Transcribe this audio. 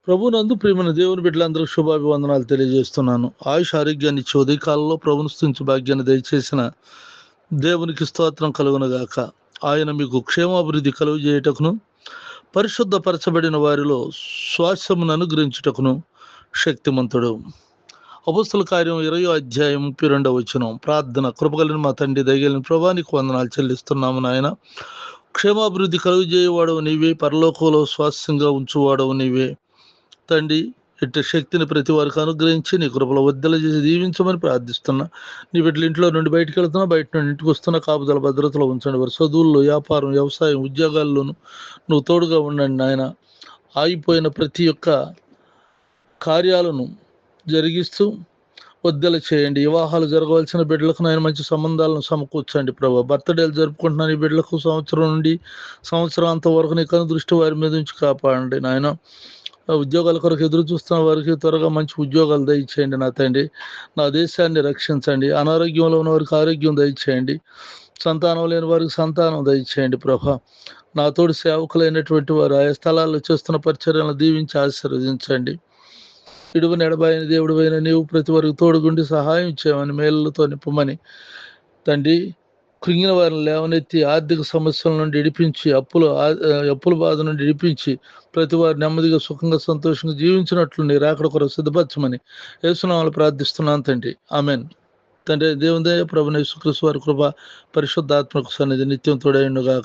ప్రభునందు ప్రియమైన దేవుని బిడ్డలందరూ శుభాభివందనాలు తెలియజేస్తున్నాను. ఆయుష్ ఆరోగ్యాన్ని ఇచ్చి ఉదయకాలంలో ప్రభును స్తుతించు భాగ్యాన్ని దయచేసిన దేవునికి స్తోత్రం కలుగునగాక. ఆయన మీకు క్షేమాభివృద్ధి కలుగు చేయుటకును, పరిశుద్ధపరచబడిన వారిలో శ్వాసమును అనుగ్రహించుటకును శక్తిమంతుడు. అపొస్తలుల కార్యం 20వ అధ్యాయం 32వ వచనం. ప్రార్థన. కృపగలిగిన మా తండ్రి, దయగలిగిన ప్రభువా, నీకు వందనాలు చెల్లిస్తున్నాము నాయన. క్షేమాభివృద్ధి కలుగు చేయవాడవు నీవే, పరలోకంలో స్వాస్థ్యంగా ఉంచువాడవు నీవే తండ్రి. ఇట్టి శక్తిని ప్రతి వారికి అనుగ్రహించి నీ కృపలో వద్దల చేసి దీవించమని ప్రార్థిస్తున్నా. నీ బిడ్డలు ఇంట్లో నుండి బయటకు వెళ్తున్నా, బయట నుండి ఇంటికి వస్తున్నా, కాపుదల భద్రతలో ఉంచండి. వారి చదువుల్లో, వ్యాపారం, వ్యవసాయం, ఉద్యోగాల్లోనూ నువ్వు తోడుగా ఉండండి నాయన. ఆగిపోయిన ప్రతి ఒక్క కార్యాలను జరిగిస్తూ వద్దల చేయండి. వివాహాలు జరగవలసిన బిడ్డలకు నాయన మంచి సంబంధాలను సమకూర్చండి ప్రభు. బర్త్డేలు జరుపుకుంటున్న ఈ బిడ్డలకు సంవత్సరం నుండి సంవత్సరం అంతవరకు నీ కను దృష్టి వారి మీద నుంచి కాపాడండి నాయన. ఉద్యోగాల కొరకు ఎదురు చూస్తున్న వారికి త్వరగా మంచి ఉద్యోగాలు దయచేయండి నా తండ్రి. నా దేశాన్ని రక్షించండి. అనారోగ్యంలో ఉన్న వారికి ఆరోగ్యం దయచేయండి. సంతానం లేని వారికి సంతానం దయచేయండి ప్రభా. నా తోడు సేవకులైనటువంటి వారు ఆయా స్థలాల్లో చేస్తున్న పరిచర్యలను దీవించి ఆశీర్వదించండి. ఇడుగు నెడబాయిన దేవుడు అయిన నీవు ప్రతి వారికి తోడుగుండి సహాయం చేయమని, మేలులతో నింపమని తండ్రి. కృంగిన వారిని లేవనెత్తి ఆర్థిక సమస్యల నుండి ఇడిపించి, అప్పుల బాధ నుండి ఇడిపించి ప్రతి వారు నెమ్మదిగా, సుఖంగా, సంతోషంగా జీవించినట్లు నీ రాకడ కొరకు సిద్ధపరచమని యేసునామములో ప్రార్థిస్తున్నాను తండ్రి. ఆమెన్. తండ్రి దేవుని దయ, ప్రభువైన యేసుక్రీస్తు వారి కృప, పరిశుద్ధాత్మకు సన్నిధి నిత్యం తోడైయుండుగాక.